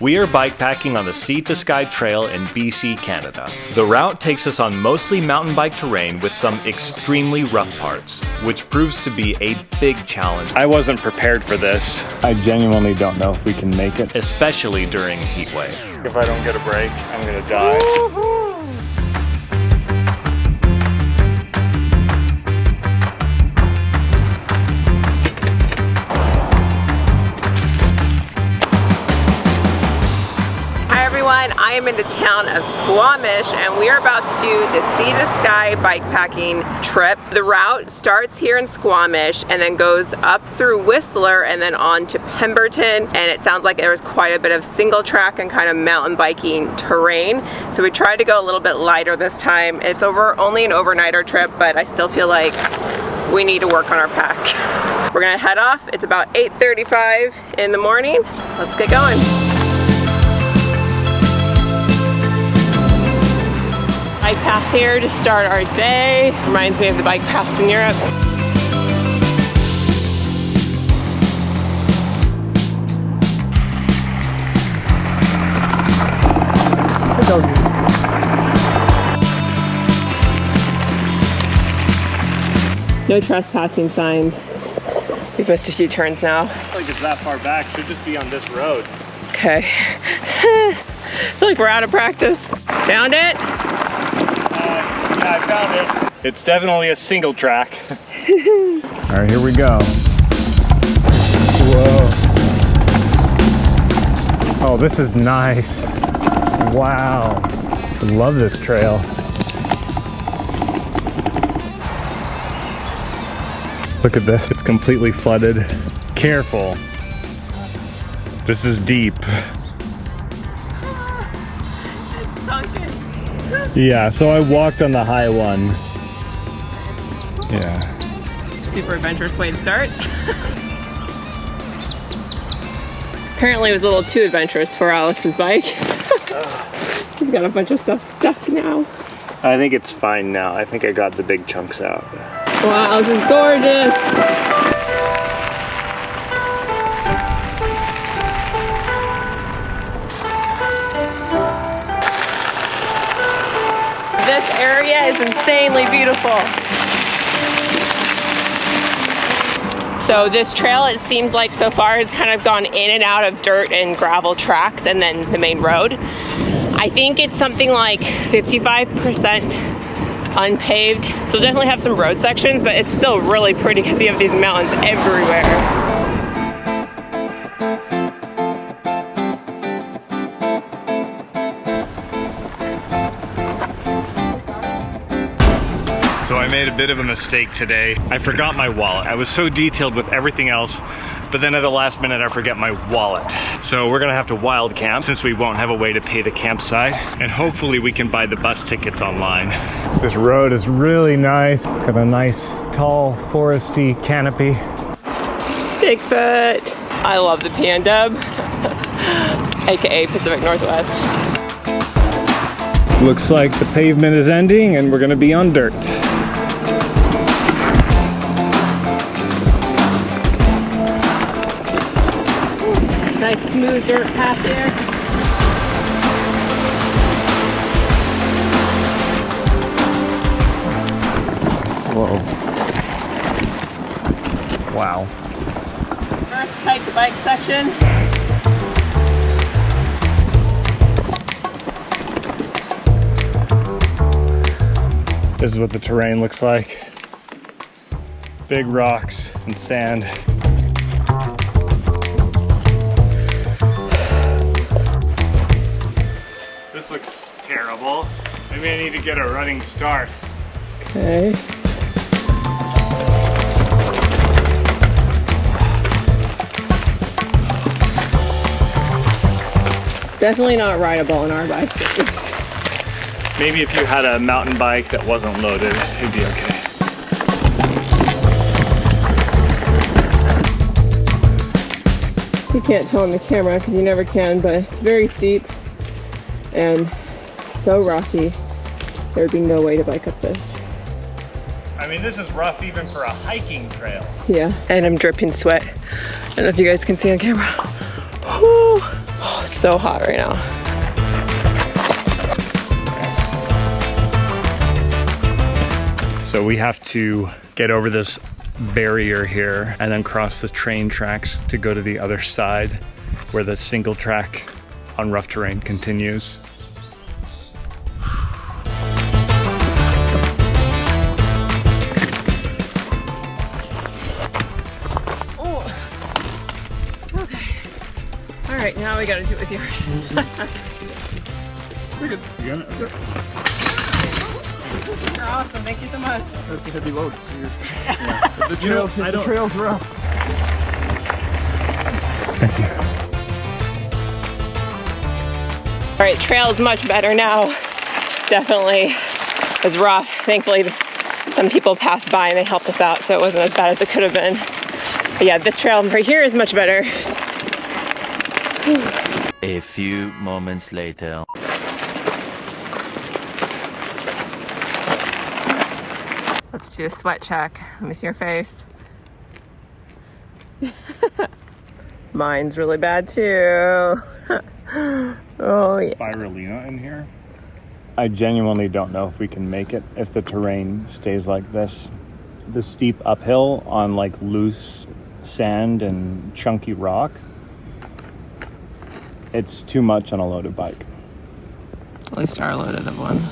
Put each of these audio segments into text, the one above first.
We are bikepacking on the Sea to Sky Trail in BC, Canada. The route takes us on mostly mountain bike terrain with some extremely rough parts, which proves to be a big challenge. I wasn't prepared for this. I genuinely don't know if we can make it. Especially during heat wave. If I don't get a break, I'm gonna die. Woo-hoo! I am in the town of Squamish and we are about to do the Sea to Sky bikepacking trip. The route starts here in Squamish and then goes up through Whistler and then on to Pemberton, and it sounds like there was quite a bit of single track and kind of mountain biking terrain. So we tried to go a little bit lighter this time. It's only an overnighter trip, but I still feel like we need to work on our pack. We're gonna head off. It's about 8:35 in the morning. Let's get going. Bike path here to start our day. Reminds me of the bike paths in Europe. No trespassing signs. We've missed a few turns now. I feel like it's that far back. Should just be on this road. Okay. I feel like we're out of practice. Found it? Yeah, I found it. It's definitely a single track. All right, here we go. Whoa. Oh, this is nice. Wow. I love this trail. Look at this, it's completely flooded. Careful. This is deep. It's sunken. Yeah, so I walked on the high one. Yeah. Super adventurous way to start. Apparently it was a little too adventurous for Alex's bike. He's got a bunch of stuff stuck now. I think it's fine now. I think I got the big chunks out. Wow, this is gorgeous. This area is insanely beautiful. So this trail, it seems like so far, has kind of gone in and out of dirt and gravel tracks and then the main road. I think it's something like 55% unpaved. So we'll definitely have some road sections, but it's still really pretty because you have these mountains everywhere. So I made a bit of a mistake today. I forgot my wallet. I was so detailed with everything else, but then at the last minute I forget my wallet. So we're gonna have to wild camp since we won't have a way to pay the campsite, and hopefully we can buy the bus tickets online. This road is really nice. Got a nice tall foresty canopy. Bigfoot. I love the PNW, aka Pacific Northwest. Looks like the pavement is ending and we're gonna be on dirt. Nice smooth dirt path here. Whoa. Wow. First hike the bike section. This is what the terrain looks like. Big rocks and sand. This looks terrible. Maybe I need to get a running start. Okay. Definitely not rideable on our bike. Maybe if you had a mountain bike that wasn't loaded, it'd be okay. You can't tell on the camera because you never can, but it's very steep and so rocky. There'd be no way to bike up this. I mean, this is rough even for a hiking trail. Yeah, and I'm dripping sweat. I don't know if you guys can see on camera. Whew. Oh, so hot right now. So we have to get over this barrier here and then cross the train tracks to go to the other side where the single track on rough terrain continues. Oh, okay. All right, now we gotta do it with yours. Pretty good. You got it? You're awesome, thank you so much. That's a heavy load. So the trail's rough. Thank you. All right, trail's much better now. Definitely was rough. Thankfully, some people passed by and they helped us out, so it wasn't as bad as it could have been. But yeah, this trail right here is much better. A few moments later. Let's do a sweat check. Let me see your face. Mine's really bad too. Oh yeah. Spirulina in here. I genuinely don't know if we can make it if the terrain stays like this. The steep uphill on like loose sand and chunky rock. It's too much on a loaded bike. At least our loaded of one.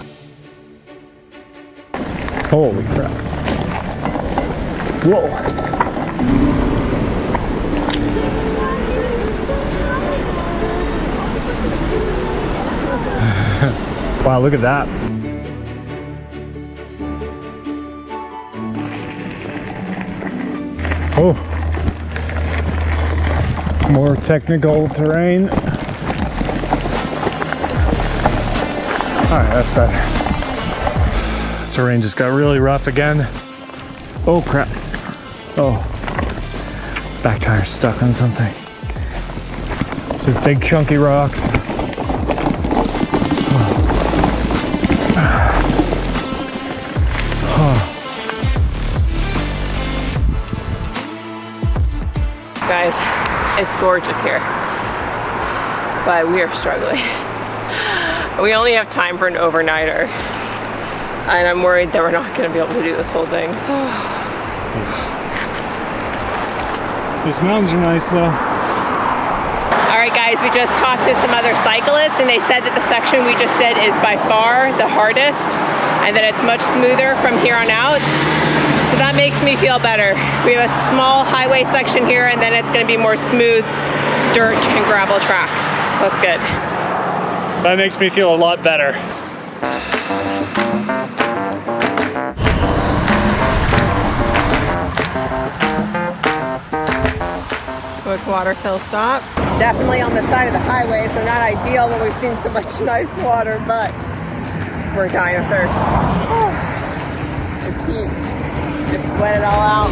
Holy crap. Whoa. Wow, look at that. Oh. More technical terrain. Alright, that's better. Terrain just got really rough again. Oh crap. Oh. Back tire's stuck on something. It's a big chunky rock. Guys, it's gorgeous here, but we are struggling. We only have time for an overnighter, and I'm worried that we're not going to be able to do this whole thing. These mountains are nice though. All right guys, we just talked to some other cyclists and they said that the section we just did is by far the hardest and that it's much smoother from here on out. So that makes me feel better. We have a small highway section here and then it's gonna be more smooth dirt and gravel tracks. So that's good. That makes me feel a lot better. Quick water fill stop. Definitely on the side of the highway, so not ideal when we've seen so much nice water, but we're dying of thirst. Oh, this heat, just sweat it all out.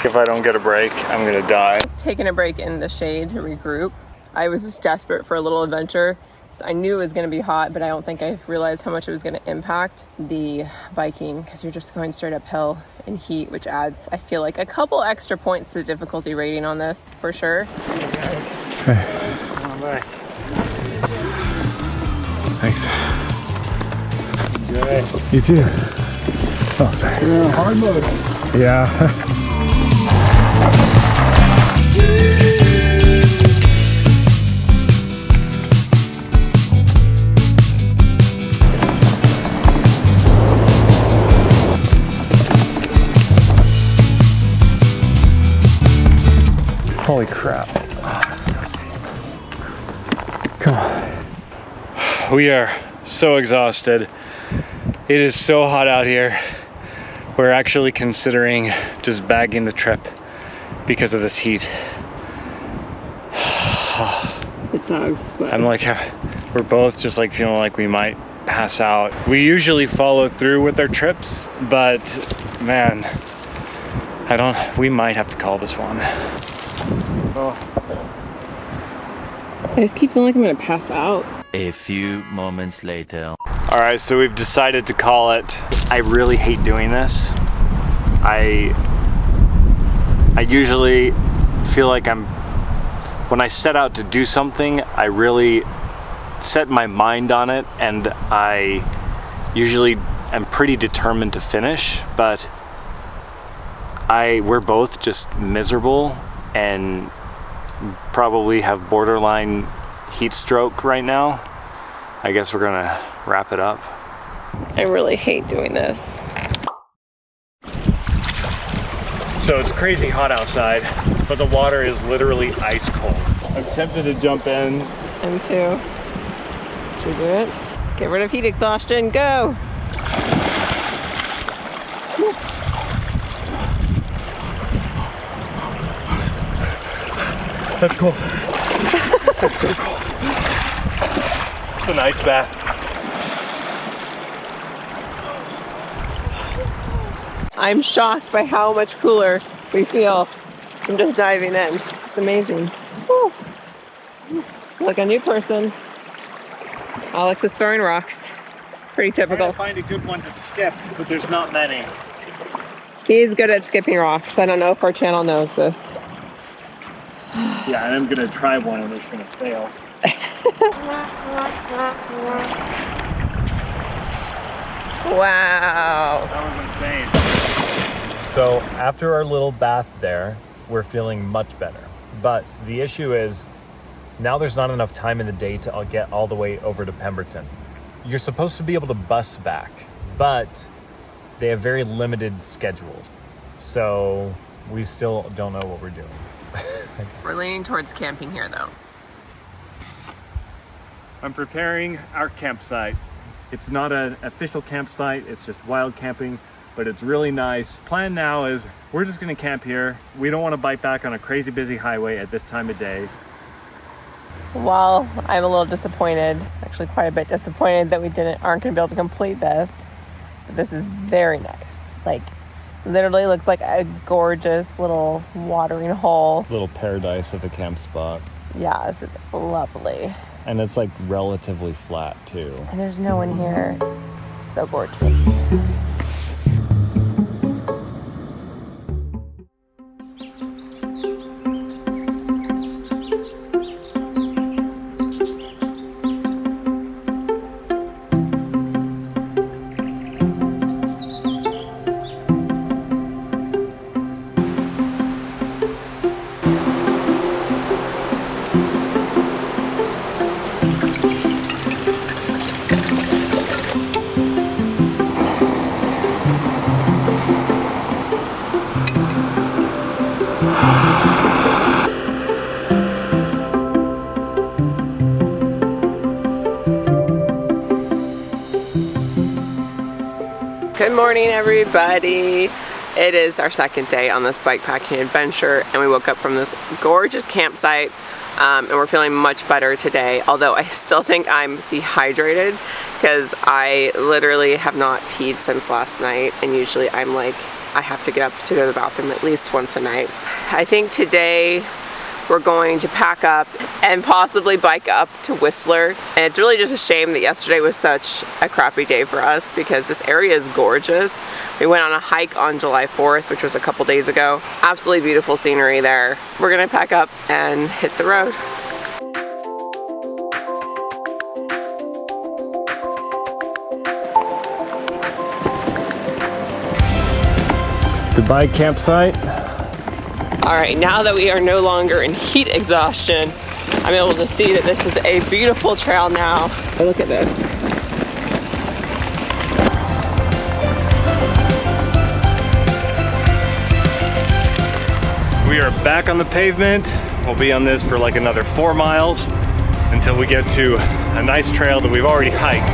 If I don't get a break, I'm gonna die. Taking a break in the shade to regroup. I was just desperate for a little adventure. So I knew it was gonna be hot, but I don't think I realized how much it was gonna impact the biking because you're just going straight uphill in heat, which adds, I feel like, a couple extra points to the difficulty rating on this, for sure. Okay. Thanks. Enjoy. You too. Oh, sorry. Yeah, hard mode. Yeah. Holy crap. Come on. We are so exhausted. It is so hot out here. We're actually considering just bagging the trip because of this heat. It sucks, but I'm like, we're both just like feeling like we might pass out. We usually follow through with our trips, but man, we might have to call this one. Oh. I just keep feeling like I'm gonna pass out. A few moments later. All right, so we've decided to call it. I really hate doing this. I usually feel like when I set out to do something, I really set my mind on it, and I usually am pretty determined to finish, but we're both just miserable and probably have borderline heat stroke right now. I guess we're gonna wrap it up. I really hate doing this. So it's crazy hot outside, but the water is literally ice cold. I'm tempted to jump in. Me too. Should we do it? Get rid of heat exhaustion, go! That's cold. That's so cold. It's an ice bath. I'm shocked by how much cooler we feel from just diving in. It's amazing. Woo. Like a new person. Alex is throwing rocks. Pretty typical. I find a good one to skip, but there's not many. He's good at skipping rocks. I don't know if our channel knows this. Yeah, and I'm gonna try one and it's gonna fail. Wow. That was insane. So after our little bath there, we're feeling much better. But the issue is, now there's not enough time in the day to get all the way over to Pemberton. You're supposed to be able to bus back, but they have very limited schedules. So we still don't know what we're doing. We're leaning towards camping here though. I'm preparing our campsite. It's not an official campsite, it's just wild camping, but it's really nice. Plan now is we're just gonna camp here. We don't wanna bike back on a crazy busy highway at this time of day. While I'm a little disappointed, actually quite a bit disappointed that we aren't gonna be able to complete this, but this is very nice. Like, literally looks like a gorgeous little watering hole. Little paradise of a camp spot. Yeah, this is lovely. And it's like relatively flat too. And there's no one here. It's so gorgeous. Good morning, everybody. It is our second day on this bikepacking adventure, and we woke up from this gorgeous campsite, and we're feeling much better today, although I still think I'm dehydrated because I literally have not peed since last night, and usually I'm like, I have to get up to go to the bathroom at least once a night. I think today we're going to pack up and possibly bike up to Whistler. And it's really just a shame that yesterday was such a crappy day for us because this area is gorgeous. We went on a hike on July 4th, which was a couple days ago. Absolutely beautiful scenery there. We're gonna pack up and hit the road. Goodbye campsite. All right, now that we are no longer in heat exhaustion, I'm able to see that this is a beautiful trail now. Look at this. We are back on the pavement. We'll be on this for like another 4 miles until we get to a nice trail that we've already hiked.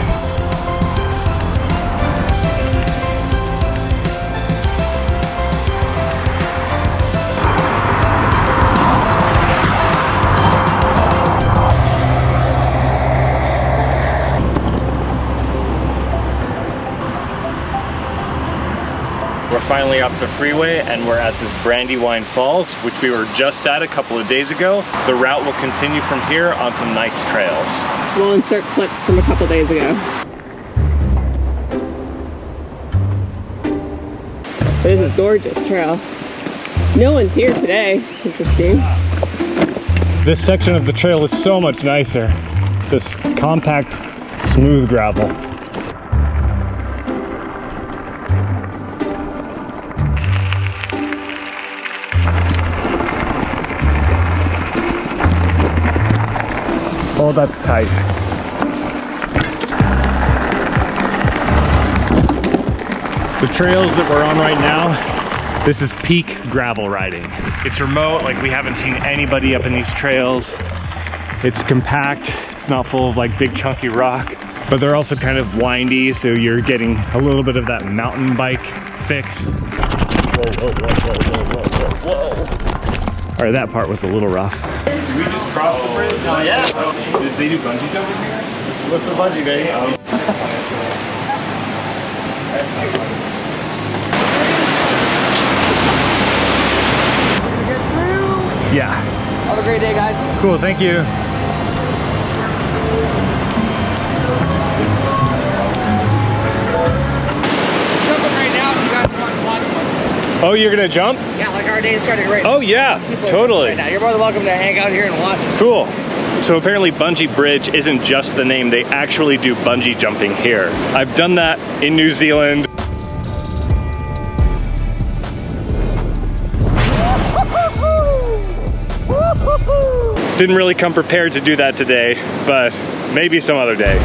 finally off the freeway and we're at this Brandywine Falls, which we were just at a couple of days ago. The route will continue from here on some nice trails. We'll insert clips from a couple days ago. This is a gorgeous trail. No one's here today. Interesting. This section of the trail is so much nicer. Just compact, smooth gravel. Oh, that's tight. The trails that we're on right now, this is peak gravel riding. It's remote, like we haven't seen anybody up in these trails. It's compact, it's not full of like big chunky rock, but they're also kind of windy, so you're getting a little bit of that mountain bike fix. Whoa, whoa, whoa, whoa, whoa, whoa, whoa. All right, that part was a little rough. Did we just cross the bridge? Oh, yeah. Did they do bungee jumping here? What's the bungee day? Yeah. Have a great day, guys. Cool, thank you. Jumping right now if you guys want to watch one. Oh, you're gonna jump? Yeah, like our day is starting right Oh yeah, now. totally. Right now. You're more than welcome to hang out here and watch. Cool. So apparently Bungee Bridge isn't just the name, they actually do bungee jumping here. I've done that in New Zealand. Didn't really come prepared to do that today, but maybe some other day.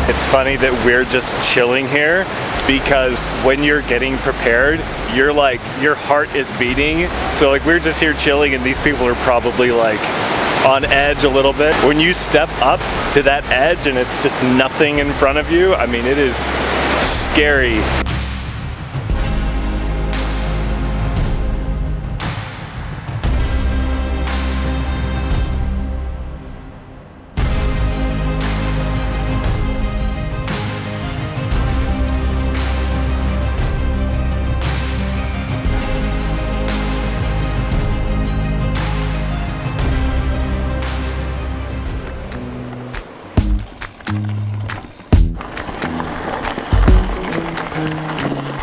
It's funny that we're just chilling here because when you're getting prepared, you're like, your heart is beating. So like we're just here chilling and these people are probably like on edge a little bit. When you step up to that edge and it's just nothing in front of you, I mean, it is scary.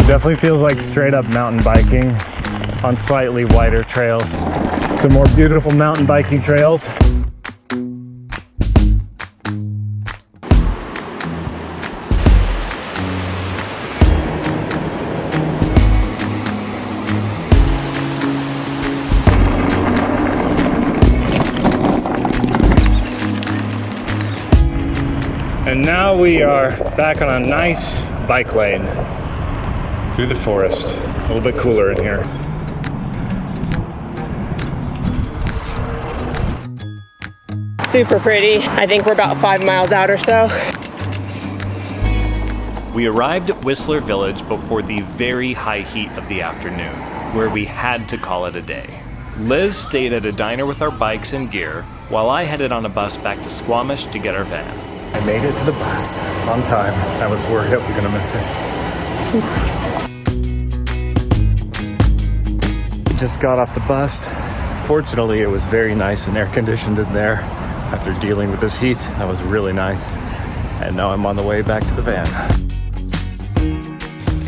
Definitely feels like straight up mountain biking on slightly wider trails. Some more beautiful mountain biking trails. And now we are back on a nice bike lane through the forest. A little bit cooler in here. Super pretty. I think we're about 5 miles out or so. We arrived at Whistler Village before the very high heat of the afternoon, where we had to call it a day. Liz stayed at a diner with our bikes and gear, while I headed on a bus back to Squamish to get our van. I made it to the bus on time. I was worried I was gonna miss it. Oof. Just got off the bus. Fortunately, it was very nice and air conditioned in there. After dealing with this heat, that was really nice. And now I'm on the way back to the van.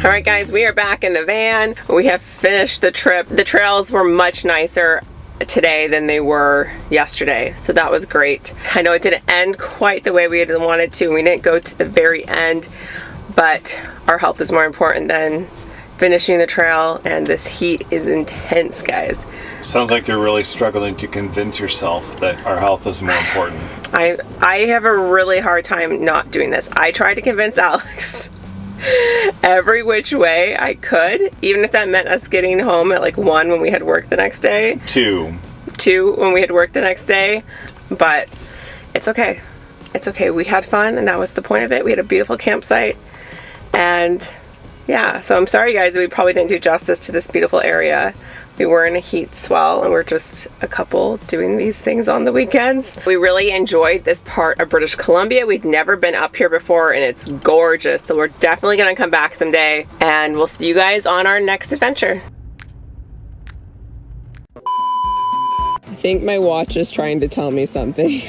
All right, guys, we are back in the van. We have finished the trip. The trails were much nicer today than they were yesterday, so that was great. I know it didn't end quite the way we had wanted to. We didn't go to the very end, but our health is more important than finishing the trail, and this heat is intense, guys. Sounds like you're really struggling to convince yourself that our health is more important. I have a really hard time not doing this. I tried to convince Alex every which way I could, even if that meant us getting home at like 1 when we had work the next day. 2 when we had work the next day. But it's okay. It's okay. We had fun, and that was the point of it. We had a beautiful campsite, and yeah, so I'm sorry guys, we probably didn't do justice to this beautiful area, We were in a heat swell and we're just a couple doing these things on the weekends. We really enjoyed this part of British Columbia. We'd never been up here before and it's gorgeous. So we're definitely gonna come back someday and we'll see you guys on our next adventure. I think my watch is trying to tell me something.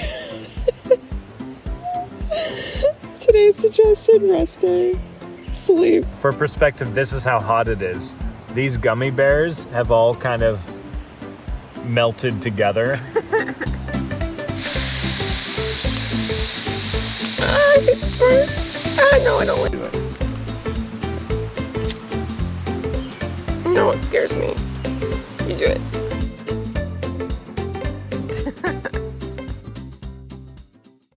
Today's suggested rest day. Sleep. For perspective, this is how hot it is. These gummy bears have all kind of melted together. I think it's fun. No, I don't want to do it. No, it scares me. You do it.